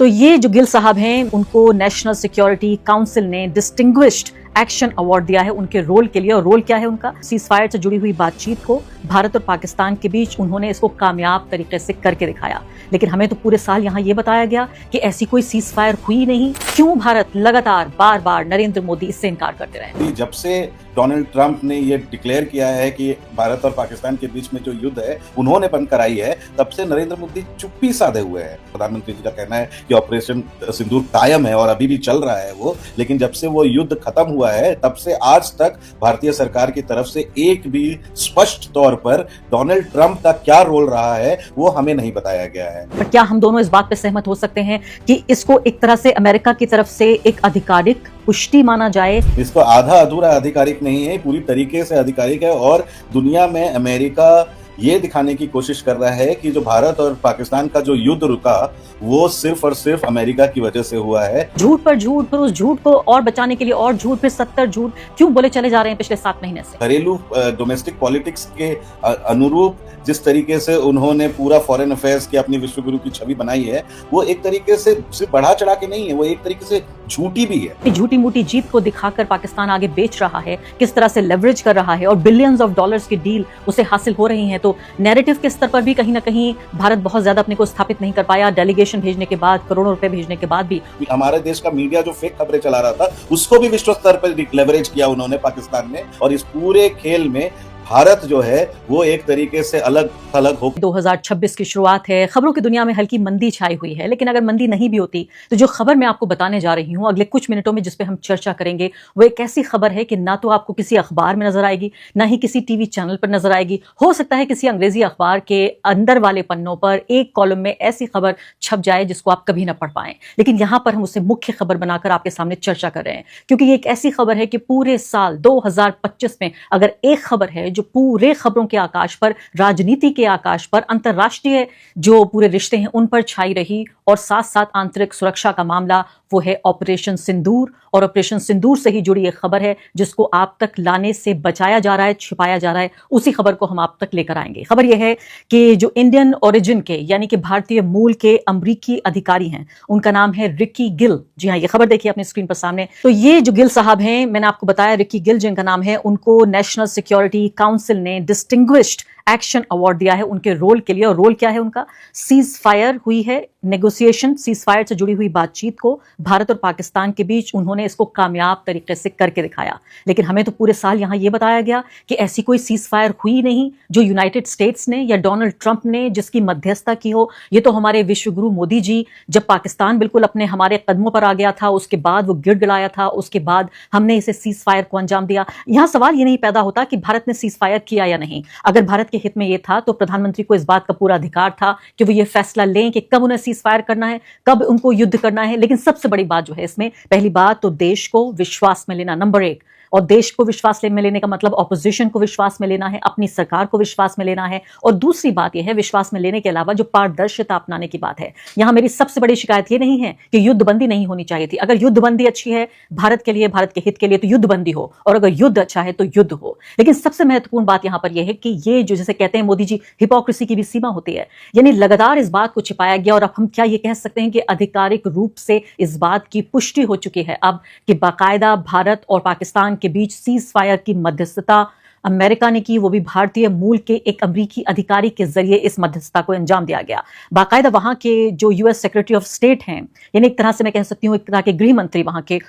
तो ये जो गिल साहब हैं, उनको नेशनल सिक्योरिटी काउंसिल ने डिस्टिंग्विश्ड एक्शन अवार्ड दिया है उनके रोल के लिए। और रोल क्या है उनका? सीज फायर से जुड़ी हुई बातचीत को भारत और पाकिस्तान के बीच उन्होंने इसको कामयाब तरीके से करके दिखाया। लेकिन हमें तो पूरे साल यहाँ ये बताया गया कि ऐसी कोई सीज फायर हुई नहीं। क्यों भारत लगातार बार बार नरेंद्र मोदी इससे इनकार करते रहे? जब से डोनाल्ड ट्रंप ने ये डिक्लेयर किया है कि भारत और पाकिस्तान के बीच में जो युद्ध है उन्होंने बंद कराई है, तब से नरेंद्र मोदी चुप्पी साधे हुए हैं। प्रधानमंत्री जी का कहना है कि ऑपरेशन सिंदूर कायम है और अभी भी चल रहा है वो, लेकिन जब से वो युद्ध खत्म हुआ है तब से आज तक भारतीय सरकार की तरफ से एक भी स्पष्ट तौर पर डोनाल्ड ट्रंप का क्या रोल रहा है वो हमें नहीं बताया गया है। पर क्या हम दोनों इस बात पे सहमत हो सकते हैं कि इसको एक तरह से अमेरिका की तरफ से एक आधिकारिक पुष्टि माना जाए? इसको आधा अधूरा आधिकारिक नहीं है, पूरी तरीके से आधिकारिक है। और दुनिया में अमेरिका ये दिखाने की कोशिश कर रहा है कि जो भारत और पाकिस्तान का जो युद्ध रुका वो सिर्फ और सिर्फ अमेरिका की वजह से हुआ है। झूठ पर झूठ, फिर उस झूठ को और बचाने के लिए और झूठ, फिर 70 झूठ क्यों बोले चले जा रहे हैं पिछले 7 महीने से? घरेलू डोमेस्टिक पॉलिटिक्स के अनुरूप जिस तरीके से उन्होंने पूरा फॉरेन अफेयर्स की अपनी विश्वगुरु की छवि बनाई है, वो एक तरीके से सिर्फ बढ़ा चढ़ा के नहीं है, वो एक तरीके से झूठी भी है। झूठी मूठी जीत को दिखाकर पाकिस्तान आगे बेच रहा है, किस तरह से लेवरेज कर रहा है और बिलियंस ऑफ डॉलर्स की डील उसे हासिल हो रही है। तो नैरेटिव के स्तर पर भी कहीं ना कहीं भारत बहुत ज्यादा अपने को स्थापित नहीं कर पाया। डेलीगेशन भेजने के बाद, करोड़ों रुपए भेजने के बाद भी हमारे देश का मीडिया जो फेक खबरें चला रहा था उसको भी विश्व स्तर पर लेवरेज किया उन्होंने पाकिस्तान ने। और इस पूरे खेल में भारत जो है वो एक तरीके से अलग थलग हो। 2026 की शुरुआत है, खबरों की दुनिया में हल्की मंदी छाई हुई है। लेकिन अगर मंदी नहीं भी होती तो जो खबर मैं आपको बताने जा रही हूं अगले कुछ मिनटों में, जिस पे हम चर्चा करेंगे, वो एक ऐसी खबर है कि ना तो आपको किसी अखबार में नजर आएगी, ना ही किसी टीवी चैनल पर नजर आएगी। हो सकता है किसी अंग्रेजी अखबार के अंदर वाले पन्नों पर एक कॉलम में ऐसी खबर छप जाए जिसको आप कभी ना पढ़ पाएं। लेकिन यहां पर हम उसे मुख्य खबर बनाकर आपके सामने चर्चा कर रहे हैं, क्योंकि ये एक ऐसी खबर है कि पूरे साल 2025 में अगर एक खबर है जो पूरे खबरों के आकाश पर, राजनीति के आकाश पर, अंतरराष्ट्रीय जो पूरे रिश्ते हैं उन पर छाई रही और साथ साथ आंतरिक सुरक्षा का मामला, वो है ऑपरेशन सिंदूर। और ऑपरेशन सिंदूर से ही जुड़ी एक खबर है जिसको आप तक लाने से बचाया जा रहा है, छिपाया जा रहा है। उसी खबर को हम आप तक लेकर आएंगे। खबर यह है कि जो इंडियन ओरिजिन के यानी कि भारतीय मूल के अमरीकी अधिकारी हैं, उनका नाम है रिकी गिल। जी हाँ, ये खबर देखिए अपनी स्क्रीन पर सामने। तो ये जो गिल साहब हैं, मैंने आपको बताया रिकी गिल जिनका नाम है, उनको नेशनल सिक्योरिटी काउंसिल ने डिस्टिंग्विश्ड एक्शन अवार्ड दिया है उनके रोल के लिए। और रोल क्या है उनका? सीज फायर हुई है, नेगोशिएशन, सीज फायर से जुड़ी हुई बातचीत को भारत और पाकिस्तान के बीच उन्होंने इसको कामयाब तरीके से करके दिखाया। लेकिन हमें तो पूरे साल यहाँ ये बताया गया कि ऐसी कोई सीज फायर हुई नहीं जो यूनाइटेड स्टेट्स ने या डोनाल्ड ट्रंप ने जिसकी मध्यस्थता की हो। ये तो हमारे विश्वगुरु मोदी जी, जब पाकिस्तान बिल्कुल अपने हमारे कदमों पर आ गया था, उसके बाद वो गिड़गिड़ाया था, उसके बाद हमने इसे सीज फायर को अंजाम दिया। यहां सवाल ये नहीं पैदा होता कि भारत ने सीज फायर किया या नहीं। अगर भारत के हित में ये था तो प्रधानमंत्री को इस बात का पूरा अधिकार था कि वो ये फैसला लें कि कब उन्हें सीज फायर करना है, कब उनको युद्ध करना है। लेकिन सबसे बड़ी बात जो है इसमें, पहली बात तो देश को विश्वास में लेना, नंबर 1। और देश को विश्वास में लेने का मतलब ऑपोजिशन को विश्वास में लेना है, अपनी सरकार को विश्वास में लेना है। और दूसरी बात यह है, विश्वास में लेने के अलावा जो पारदर्शिता अपनाने की बात है। यहां मेरी सबसे बड़ी शिकायत यह नहीं है कि युद्धबंदी नहीं होनी चाहिए थी। अगर युद्धबंदी अच्छी है भारत के लिए, भारत के हित के लिए, तो युद्धबंदी हो, और अगर युद्ध अच्छा है तो युद्ध हो। लेकिन सबसे महत्वपूर्ण बात यहां पर यह है कि ये जो जैसे कहते हैं मोदी जी, हिपोक्रेसी की भी सीमा होती है। यानी लगातार इस बात को छिपाया गया। और अब हम क्या ये कह सकते हैं कि आधिकारिक रूप से इस बात की पुष्टि हो चुकी है अब कि बाकायदा भारत और पाकिस्तान के बीच सीज फायर की मध्यस्थता अमेरिका ने की, वो भी भारतीय मूल के एक अमेरिकी अधिकारी के जरिए इस मध्यस्थता को अंजाम दिया गया। बाकायदा वहां के जो यूएस सेक्रेटरी ऑफ स्टेट हैं, यानी एक तरह से मैं कह सकती हूं एक तरह के गृह मंत्री वहां के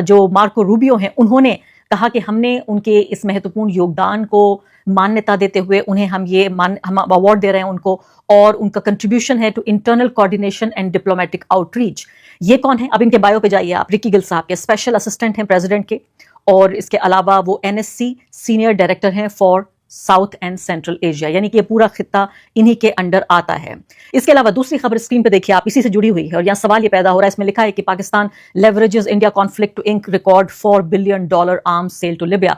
जो मार्को रूबियो हैं, उन्होंने कहा कि हमने उनके इस महत्वपूर्ण योगदान को मान्यता देते हुए उन्हें हम अवार्ड दे रहे हैं उनको, और उनका कंट्रीब्यूशन है to internal coordination and diplomatic outreach. ये कौन है? अब इनके बायो पे जाइए आप। रिकी गिल साहब के स्पेशल असिस्टेंट हैं प्रेसिडेंट के, और इसके अलावा वो एनएससी सीनियर डायरेक्टर हैं for south and central Asia, यानी कि ये पूरा खित्ता इन्हीं के अंडर आता है। इसके अलावा दूसरी खबर स्क्रीन पे देखिए आप, इसी से जुड़ी हुई है। और यहाँ सवाल ये पैदा हो रहा है, इसमें लिखा है कि Pakistan leverages India conflict to ink record $4 billion arms sale to Libya.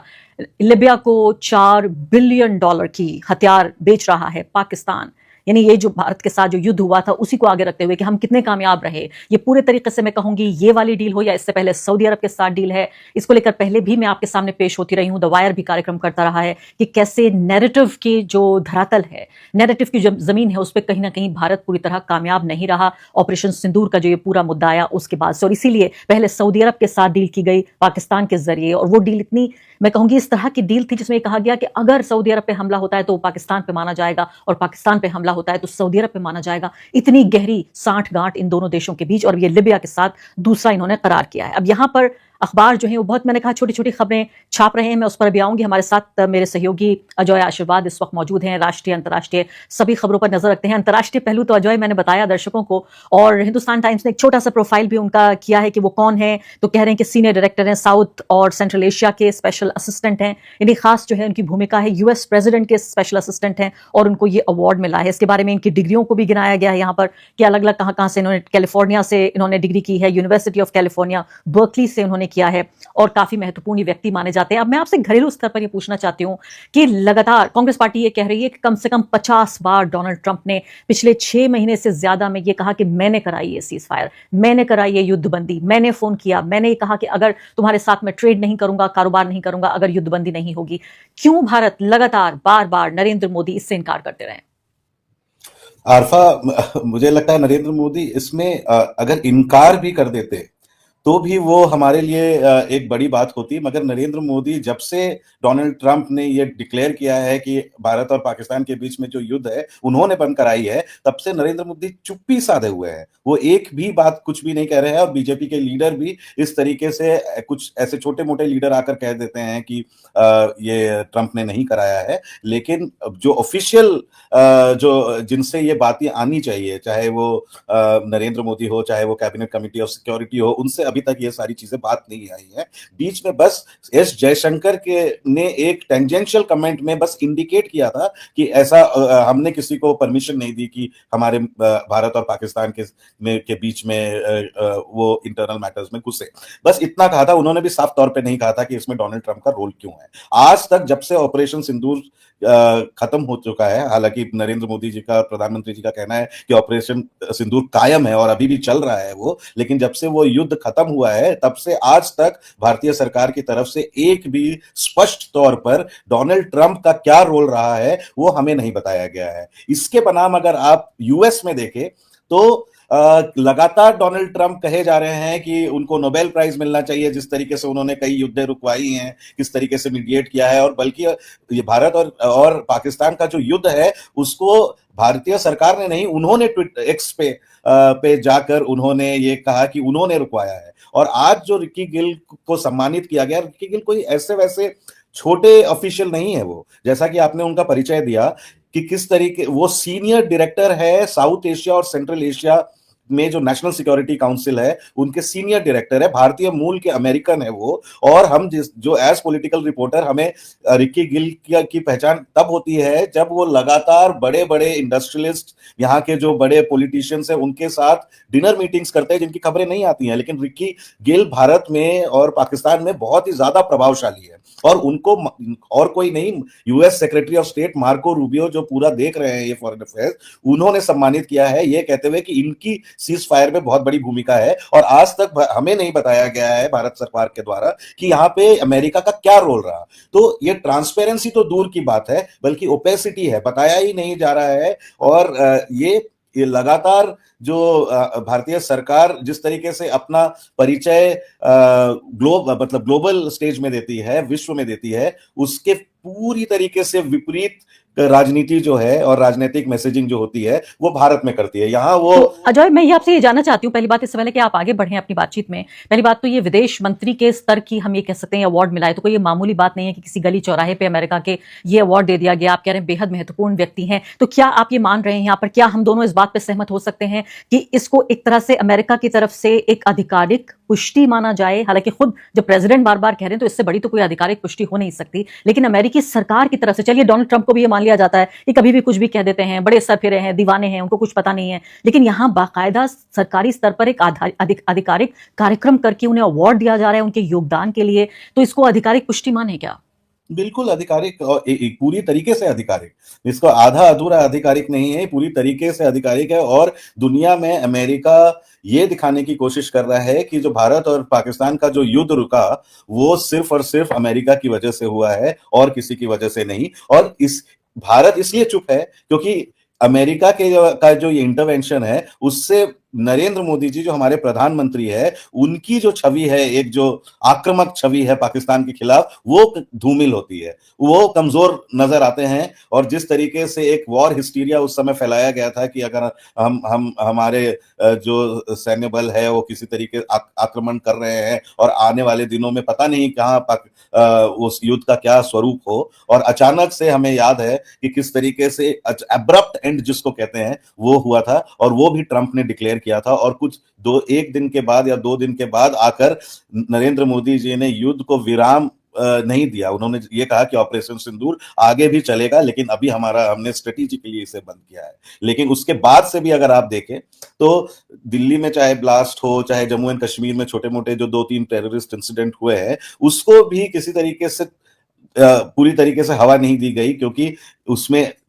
Libya को $4 बिलियन की हथियार बेच रहा है पाकिस्तान। यानी ये जो भारत के साथ जो युद्ध हुआ था उसी को आगे रखते हुए कि हम कितने कामयाब रहे, ये पूरे तरीके से मैं कहूंगी ये वाली डील हो या इससे पहले सऊदी अरब के साथ डील है, इसको लेकर पहले भी मैं आपके सामने पेश होती रही हूं। द वायर भी कार्यक्रम करता रहा है कि कैसे नैरेटिव की जो धरातल है, नैरेटिव की जो जमीन है, उस पर कहीं ना कहीं भारत पूरी तरह कामयाब नहीं रहा ऑपरेशन सिंदूर का जो ये पूरा मुद्दा आया उसके बाद से। और इसीलिए पहले सऊदी अरब के साथ डील की गई पाकिस्तान के जरिए, और वो डील इतनी मैं कहूंगी इस तरह की डील थी जिसमें कहा गया कि अगर सऊदी अरब पे हमला होता है तो पाकिस्तान पे माना जाएगा, और पाकिस्तान पे हमला होता है तो सऊदी अरब पे माना जाएगा। इतनी गहरी साठ गांठ इन दोनों देशों के बीच, और ये लिबिया के साथ दूसरा इन्होंने करार किया है। अब यहां पर अखबार जो है वो बहुत, मैंने कहा, छोटी छोटी खबरें छाप रहे हैं, मैं उस पर अभी आऊंगी। हमारे साथ मेरे सहयोगी अजय आशीर्वाद इस वक्त मौजूद हैं, राष्ट्रीय अंतर्राष्ट्रीय सभी खबरों पर नजर रखते हैं। अंतर्राष्ट्रीय पहलू तो अजय मैंने बताया दर्शकों को, और हिंदुस्तान टाइम्स ने एक छोटा सा प्रोफाइल भी उनका किया है कि वो कौन है, तो कह रहे हैं कि सीनियर डायरेक्टर हैं, साउथ और सेंट्रल एशिया के स्पेशल असिस्टेंट हैं। इन्हीं खास जो है उनकी भूमिका है, यूएस प्रेसिडेंट के स्पेशल असिस्टेंट हैं, और उनको ये अवार्ड मिला है। इसके बारे में इनकी डिग्रियों को भी गिनाया गया है यहाँ पर कि अलग अलग कहाँ से इन्होंने, कैलिफोर्निया से इन्होंने डिग्री की है, यूनिवर्सिटी ऑफ कैलिफोर्निया बर्कली से उन्होंने किया है, और काफी महत्वपूर्ण व्यक्ति माने जाते हैं। अब मैं आपसे घरेलू स्तर पर यह पूछना चाहती हूं कि लगातार कांग्रेस पार्टी ये कह रही है कि कम से कम 50 बार डोनाल्ड ट्रंप ने पिछले 6 महीने से ज्यादा में ये कहा कि मैंने कराई ये सीज फायर, मैंने कराई ये युद्धबंदी, मैंने फोन किया, मैंने ये कहा कि अगर तुम्हारे साथ मैं ट्रेड नहीं करूंगा, कारोबार नहीं करूंगा अगर युद्धबंदी नहीं होगी। क्यों भारत लगातार बार बार नरेंद्र मोदी इससे इनकार करते रहे? आरफा, मुझे लगता है नरेंद्र मोदी इसमें अगर इनकार भी कर देते तो भी वो हमारे लिए एक बड़ी बात होती, मगर नरेंद्र मोदी जब से डोनाल्ड ट्रंप ने ये डिक्लेयर किया है कि भारत और पाकिस्तान के बीच में जो युद्ध है उन्होंने बंद कराई है, तब से नरेंद्र मोदी चुप्पी साधे हुए हैं। वो एक भी बात कुछ भी नहीं कह रहे हैं, और बीजेपी के लीडर भी इस तरीके से, कुछ ऐसे छोटे मोटे लीडर आकर कह देते हैं कि ये ट्रंप ने नहीं कराया है, लेकिन जो ऑफिशियल जो जिनसे ये बातें आनी चाहिए, चाहे वो नरेंद्र मोदी हो, चाहे वो कैबिनेट कमेटी ऑफ सिक्योरिटी हो, उनसे अभी तक ये सारी चीजें बात नहीं आई है। बीच में बस एस जयशंकर के ने एक टेंजेंशियल कमेंट में बस इंडिकेट किया था कि ऐसा हमने किसी को परमिशन नहीं दी कि हमारे भारत और पाकिस्तान के बीच में वो इंटरनल मैटर्स में घुसे, बस इतना कहा था। उन्होंने भी साफ तौर पे नहीं कहा था कि इसमें डोनाल्ड ट्रंप का रोल क्यों है। आज तक जब से ऑपरेशन सिंदूर खत्म हो चुका है, हालांकि नरेंद्र मोदी जी का, प्रधानमंत्री जी का कहना है कि ऑपरेशन सिंदूर कायम है और अभी भी चल रहा है वो, लेकिन जब से वो युद्ध खत्म हुआ है तब से आज तक भारतीय सरकार की तरफ से एक भी स्पष्ट तौर पर डोनाल्ड ट्रंप का क्या रोल रहा है वो हमें नहीं बताया गया है। इसके बनाम अगर आप यूएस में देखें तो लगातार डोनाल्ड ट्रंप कहे जा रहे हैं कि उनको नोबेल प्राइज मिलना चाहिए, जिस तरीके से उन्होंने कई युद्धें रुकवाई हैं, किस तरीके से मीडिएट किया है, और बल्कि ये भारत और पाकिस्तान का जो युद्ध है उसको भारतीय सरकार ने नहीं, उन्होंने ट्विटर एक्स पे जाकर उन्होंने ये कहा कि उन्होंने रुकवाया है। और आज जो रिकी गिल को सम्मानित किया गया, रिकी गिल कोई ऐसे वैसे छोटे ऑफिशियल नहीं है वो, जैसा कि आपने उनका परिचय दिया कि किस तरीके वो सीनियर डायरेक्टर है साउथ एशिया और सेंट्रल एशिया में जो नेशनल सिक्योरिटी काउंसिल है, उनके सीनियर डायरेक्टर है, भारतीय मूल के अमेरिकन है वो। और हम जो एज पॉलिटिकल रिपोर्टर हमें रिकी गिल की पहचान तब होती है जब वो लगातार बड़े बड़े इंडस्ट्रियलिस्ट, यहाँ के जो बड़े पॉलिटिशियंस हैं उनके साथ डिनर मीटिंग्स करते हैं जिनकी खबरें नहीं आती हैं, लेकिन रिकी गिल भारत में और पाकिस्तान में बहुत ही ज्यादा प्रभावशाली है। और उनको और कोई नहीं, US secretary of state Marco Rubio जो पूरा देख रहे हैं ये फॉरेन अफेयर्स, उन्होंने सम्मानित किया है ये कहते हुए कि इनकी सीज फायर में बहुत बड़ी भूमिका है। और आज तक हमें नहीं बताया गया है भारत सरकार के द्वारा कि यहाँ पे अमेरिका का क्या रोल रहा। तो ये ट्रांसपेरेंसी तो दूर की बात है, बल्कि ओपेसिटी है, बताया ही नहीं जा रहा है। और ये लगातार जो भारतीय सरकार जिस तरीके से अपना परिचय ग्लोबल स्टेज में देती है, विश्व में देती है, उसके पूरी तरीके से विपरीत राजनीति जो है और राजनीतिक मैसेजिंग जो होती है वो भारत में करती है। यहाँ वो तो अजय, मैं ये आपसे ये जानना चाहती हूँ, पहली बात इससे पहले कि आप आगे बढ़ें अपनी बातचीत में, पहली बात तो ये विदेश मंत्री के स्तर की हम ये कह सकते हैं अवार्ड मिला है, तो कोई ये मामूली बात नहीं है कि किसी गली चौराहे पे अमेरिका के ये अवार्ड दे दिया गया। आप कह रहे हैं बेहद महत्वपूर्ण व्यक्ति हैं, तो क्या आप ये मान रहे हैं यहाँ पर, क्या हम दोनों इस बात पर सहमत हो सकते हैं कि इसको एक तरह से अमेरिका की तरफ से एक आधिकारिक पुष्टि माना जाए? हालांकि खुद जब प्रेसिडेंट बार बार कह रहे हैं तो इससे बड़ी तो कोई आधिकारिक पुष्टि हो नहीं सकती, लेकिन अमेरिकी सरकार की तरफ से, चलिए डोनाल्ड ट्रंप को भी ये मान लिया जाता है कि कभी भी कुछ भी कह देते हैं, बड़े सरफिरे हैं, दीवाने हैं, उनको कुछ पता नहीं है, लेकिन यहाँ बाकायदा सरकारी स्तर पर एक आधिकारिक कार्यक्रम करके उन्हें अवार्ड दिया जा रहा है उनके योगदान के लिए, तो इसको आधिकारिक पुष्टि माने क्या? बिल्कुल आधिकारिक और पूरी तरीके से आधिकारिक। इसको आधा अधूरा आधिकारिक नहीं है, पूरी तरीके से आधिकारिक है। और दुनिया में अमेरिका ये दिखाने की कोशिश कर रहा है कि जो भारत और पाकिस्तान का जो युद्ध रुका, वो सिर्फ और सिर्फ अमेरिका की वजह से हुआ है और किसी की वजह से नहीं। और इस भारत इसलिए चुप है क्योंकि अमेरिका का जो ये इंटरवेंशन है, उससे नरेंद्र मोदी जी जो हमारे प्रधानमंत्री है, उनकी जो छवि है, एक जो आक्रामक छवि है पाकिस्तान के खिलाफ, वो धूमिल होती है, वो कमजोर नजर आते हैं। और जिस तरीके से एक वॉर हिस्टीरिया उस समय फैलाया गया था कि अगर हम हमारे जो सैन्य बल है वो किसी तरीके आक्रमण कर रहे हैं और आने वाले दिनों में पता नहीं कहाँ उस युद्ध का क्या स्वरूप हो, और अचानक से हमें याद है कि किस तरीके से एब्रप्ट एंड जिसको कहते हैं वो हुआ था, और वो भी ट्रंप ने डिक्लेयर किया था। और कुछ एक दिन के बाद या 2 दिन के बाद आकर नरेंद्र मोदी जी ने युद्ध को विराम नहीं दिया। उन्होंने ये कहा कि ऑपरेशन सिंदूर आगे भी चलेगा, लेकिन अभी हमने स्ट्रेटेजिकली इसे बंद किया है। लेकिन उसके बाद से भी अगर आप देखें तो दिल्ली में चाहे ब्लास्ट हो, चाहे जम्मू एंड कश्मीर में छोटे मोटे जो 2-3 टेररिस्ट इंसिडेंट हुए हैं, उसको भी किसी तरीके से पूरी तरीके से हवा नहीं दी गई, क्योंकि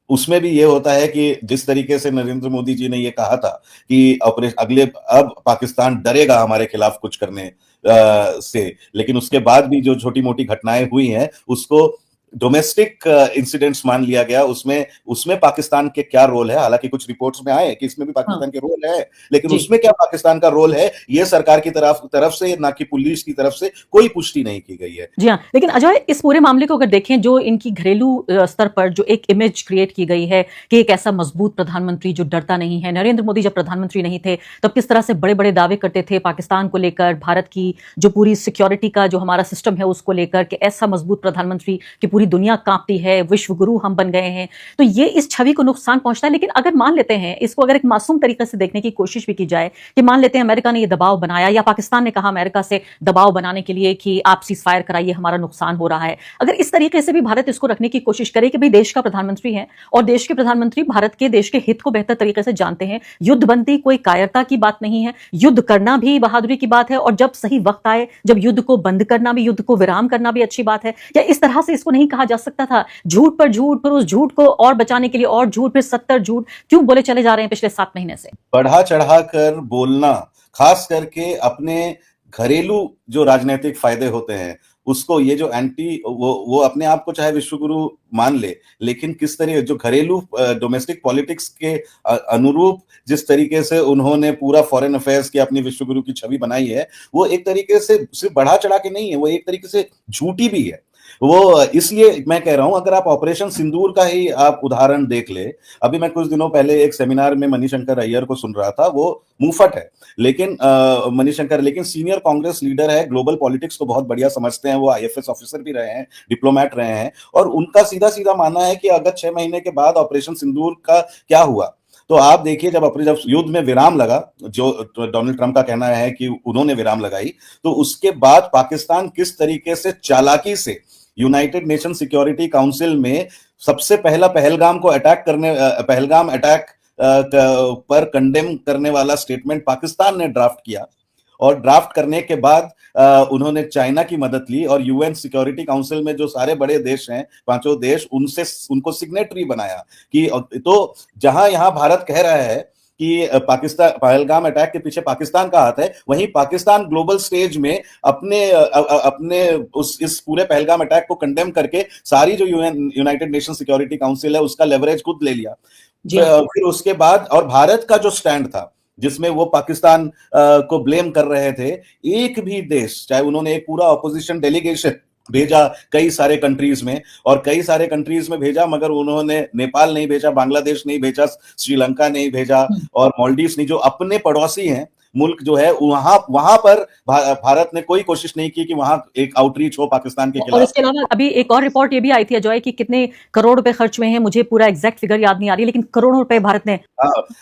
उसमें भी ये होता है कि जिस तरीके से नरेंद्र मोदी जी ने ये कहा था कि ऑपरेशन अब पाकिस्तान डरेगा हमारे खिलाफ कुछ करने से, लेकिन उसके बाद भी जो छोटी मोटी घटनाएं हुई हैं उसको डोमेस्टिक इंसिडेंट्स मान लिया गया। उसमें पाकिस्तान के क्या रोल है, हालांकि कुछ रिपोर्ट्स में आए कि इसमें भी पाकिस्तान के रोल है, लेकिन उसमें क्या पाकिस्तान का रोल है, ये सरकार की तरफ से, ना कि पुलिस की तरफ से कोई पुष्टि नहीं की गई है। जी हाँ, लेकिन अजय, इस पूरे मामले को अगर देखें, जो इनकी घरेलू स्तर पर जो एक इमेज क्रिएट की गई है कि एक ऐसा मजबूत प्रधानमंत्री जो डरता नहीं है। नरेंद्र मोदी जब प्रधानमंत्री नहीं थे तब किस तरह से बड़े बड़े दावे करते थे पाकिस्तान को लेकर, भारत की जो पूरी सिक्योरिटी का जो हमारा सिस्टम है उसको लेकर, कि ऐसा मजबूत प्रधानमंत्री कि पूरी दुनिया कांपती है, विश्व गुरु हम बन गए हैं। तो ये इस छवि को नुकसान पहुंचता है। लेकिन अगर मान लेते हैं इसको, अगर एक मासूम तरीके से देखने की कोशिश भी की जाए कि मान लेते हैं अमेरिका ने ये दबाव बनाया या पाकिस्तान ने कहा अमेरिका से दबाव बनाने के लिए कि आप सीज फायर कराइए, हमारा नुकसान हो रहा है। अगर इस तरीके से भी भारत इसको रखने की कोशिश करे कि भाई देश का प्रधानमंत्री है और देश के प्रधानमंत्री भारत के देश के हित को बेहतर तरीके से जानते हैं, युद्धबंदी कोई कायरता की बात नहीं है, युद्ध करना भी बहादुरी की बात है, और जब सही वक्त आए, जब युद्ध को बंद करना भी, युद्ध को विराम करना भी अच्छी बात है। या इस तरह से इसको नहीं कहा जा सकता था? झूठ पर झूठ, फिर उस झूठ को और बचाने के लिए और झूठ, फिर 70 झूठ क्यों बोले चले जा रहे हैं पिछले 7 महीने से? बढ़ा चढ़ा कर बोलना, खास करके अपने घरेलू जो राजनीतिक फायदे होते हैं उसको, ये जो वो अपने आप को चाहे विश्वगुरु मान ले, लेकिन किस तरह जो घरेलू डोमेस्टिक पॉलिटिक्स के अनुरूप जिस तरीके से उन्होंने पूरा फॉरेन अफेयर्स की अपनी विश्वगुरु की छवि बनाई है, वो एक तरीके से सिर्फ बढ़ा चढ़ा के नहीं है, वो एक तरीके से झूठी भी है। वो इसलिए मैं कह रहा हूं, अगर आप ऑपरेशन सिंदूर का ही आप उदाहरण देख ले, अभी मैं कुछ दिनों पहले एक सेमिनार में मणिशंकर अय्यर को सुन रहा था। वो मुंहफट है, लेकिन मणिशंकर लेकिन सीनियर कांग्रेस लीडर है, ग्लोबल पॉलिटिक्स को बहुत बढ़िया समझते हैं, वो आईएफएस ऑफिसर भी रहे हैं, डिप्लोमेट रहे हैं, और उनका सीधा सीधा मानना है कि अगर 6 महीने के बाद ऑपरेशन सिंदूर का क्या हुआ, तो आप देखिए जब युद्ध में विराम लगा, जो डोनाल्ड ट्रंप का कहना है कि उन्होंने विराम लगाई, तो उसके बाद पाकिस्तान किस तरीके से चालाकी से यूनाइटेड नेशन सिक्योरिटी काउंसिल में सबसे पहला पहलगाम अटैक पर कंडेम करने वाला स्टेटमेंट पाकिस्तान ने ड्राफ्ट किया, और ड्राफ्ट करने के बाद उन्होंने चाइना की मदद ली, और यूएन सिक्योरिटी काउंसिल में जो सारे बड़े देश हैं, 5 देश, उनको सिग्नेटरी बनाया। कि तो जहां यहां भारत कह रहा है कि पाकिस्तान पहलगाम अटैक के पीछे पाकिस्तान का हाथ है, वहीं पाकिस्तान ग्लोबल स्टेज में अपने इस पूरे पहलगाम अटैक को कंडेम करके सारी जो यूनाइटेड नेशन सिक्योरिटी काउंसिल है उसका लेवरेज खुद ले लिया। फिर उसके बाद, और भारत का जो स्टैंड था जिसमें वो पाकिस्तान को ब्लेम कर रहे थे, एक भी देश, चाहे उन्होंने एक पूरा ऑपोजिशन डेलीगेशन भेजा कई सारे कंट्रीज में, और कई सारे कंट्रीज में भेजा, मगर उन्होंने नेपाल नहीं भेजा, बांग्लादेश नहीं भेजा, श्रीलंका नहीं भेजा, और मालदीव्स नहीं, जो अपने पड़ोसी हैं मुल्क जो है, वहां पर भारत ने कोई कोशिश नहीं की कि वहां एक आउटरीच हो पाकिस्तान के खिलाफ। और इसके अलावा अभी एक और रिपोर्ट ये भी आई थी अजय कि कितने करोड़ रुपए खर्च हुए हैं, मुझे पूरा एग्जैक्ट फिगर याद नहीं आ रही, लेकिन करोड़ों रुपए भारत ने।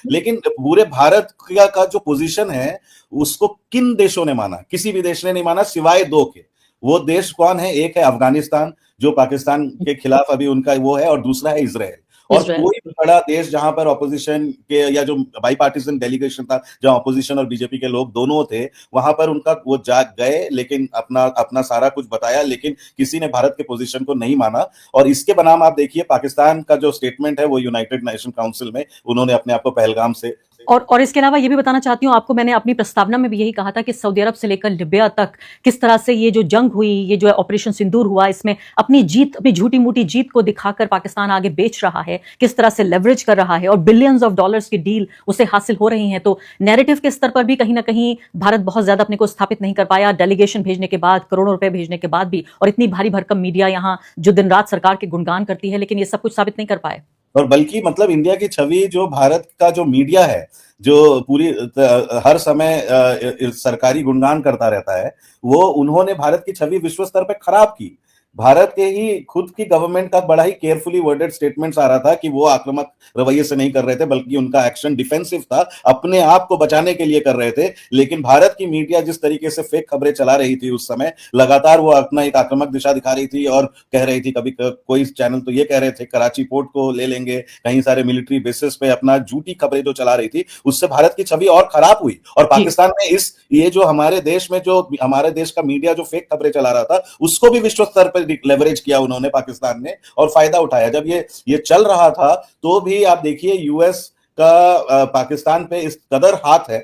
लेकिन पूरे भारत का जो पोजीशन है उसको किन देशों ने माना? किसी भी देश ने नहीं माना सिवाय 2 के। वो देश कौन है? एक है अफगानिस्तान, जो पाकिस्तान के खिलाफ अभी उनका वो है, और दूसरा है इजराइल। और जो है कोई भी बड़ा देश जहां पर ऑपोजिशन के या जो बाई पार्टीजन डेलीगेशन था, जहां ऑपोजिशन और बीजेपी के लोग दोनों थे, वहां पर उनका वो जाग गए, लेकिन अपना अपना सारा कुछ बताया, लेकिन किसी ने भारत के पोजीशन को नहीं माना। और इसके बनाम आप देखिए पाकिस्तान का जो स्टेटमेंट है वो यूनाइटेड नेशन काउंसिल में उन्होंने अपने आप को पहलगाम से और इसके अलावा ये भी बताना चाहती हूँ आपको, मैंने अपनी प्रस्तावना में भी यही कहा था कि सऊदी अरब से लेकर लिबिया तक किस तरह से ये जो जंग हुई, ये जो ऑपरेशन सिंदूर हुआ, इसमें अपनी जीत, अपनी झूठी मूठी जीत को दिखाकर पाकिस्तान आगे बेच रहा है, किस तरह से लेवरेज कर रहा है और बिलियंस ऑफ डॉलर्स की डील उसे हासिल हो रही है। तो नैरेटिव के स्तर पर भी कहीं ना कहीं भारत बहुत ज्यादा अपने को स्थापित नहीं कर पाया, डेलीगेशन भेजने के बाद, करोड़ों रुपए भेजने के बाद भी, और इतनी भारी भरकम मीडिया यहाँ जो दिन रात सरकार के गुणगान करती है, लेकिन ये सब कुछ साबित नहीं कर पाए। और बल्कि मतलब इंडिया की छवि जो भारत का जो मीडिया है, जो पूरी हर समय सरकारी गुणगान करता रहता है, वो उन्होंने भारत की छवि विश्व स्तर पे खराब की। भारत के ही खुद की गवर्नमेंट का बड़ा ही केयरफुली वर्डेड स्टेटमेंट्स आ रहा था कि वो आक्रामक रवैये से नहीं कर रहे थे, बल्कि उनका एक्शन डिफेंसिव था, अपने आप को बचाने के लिए कर रहे थे। लेकिन भारत की मीडिया जिस तरीके से फेक खबरें चला रही थी उस समय, लगातार वो अपना एक आक्रामक दिशा दिखा रही थी और कह रही थी, कभी कोई चैनल तो ये कह रहे थे कराची पोर्ट को ले लेंगे, कहीं सारे मिलिट्री बेसिस पे अपना झूठी खबरें जो चला रही थी, उससे भारत की छवि और खराब हुई। और पाकिस्तान में ये जो हमारे देश में जो हमारे देश का मीडिया जो फेक खबरें चला रहा था, उसको भी विश्व स्तर पर लेवरेज किया उन्होंने, पाकिस्तान ने, और फायदा उठाया। जब ये चल रहा था तो भी आप देखिए यूएस का पाकिस्तान पे इस कदर हाथ है,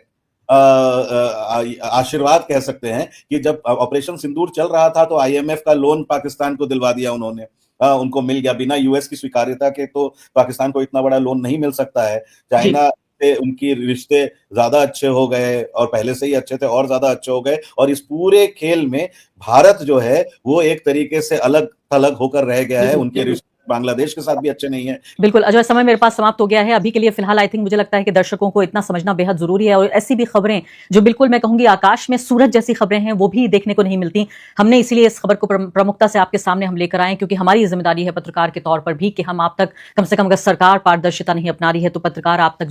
आशीर्वाद कह सकते हैं, कि जब ऑपरेशन सिंदूर चल रहा था तो आईएमएफ का लोन पाकिस्तान को दिलवा दिया उन्होंने, उनको मिल गया बिना यूएस की स्वीकार्यता के। तो पाकिस्तान को इतना बड़ा लोन नहीं मिल सकता है। चाइना से उनकी रिश्ते ज्यादा अच्छे हो गए और पहले से ही अच्छे थे और ज्यादा अच्छे हो गए, और इस पूरे खेल में भारत जो है वो एक तरीके से अलग थलग होकर रह गया है। उनके रिश्ते बांग्लादेश के साथ भी अच्छे नहीं है। बिल्कुल अजय, समय मेरे पास समाप्त हो गया है अभी के लिए। फिलहाल आई थिंक मुझे लगता है कि दर्शकों को इतना समझना बेहद जरूरी है, और ऐसी भी खबरें जो बिल्कुल मैं कहूंगी आकाश में सूरज जैसी खबरें हैं, वो भी देखने को नहीं मिलती। हमने इसीलिए इस खबर को प्रमुखता से आपके सामने हम लेकर आए, क्योंकि हमारी जिम्मेदारी है पत्रकार के तौर पर भी कि हम आप तक कम से कम, अगर सरकार पारदर्शिता नहीं अपना रही है तो पत्रकार आप तक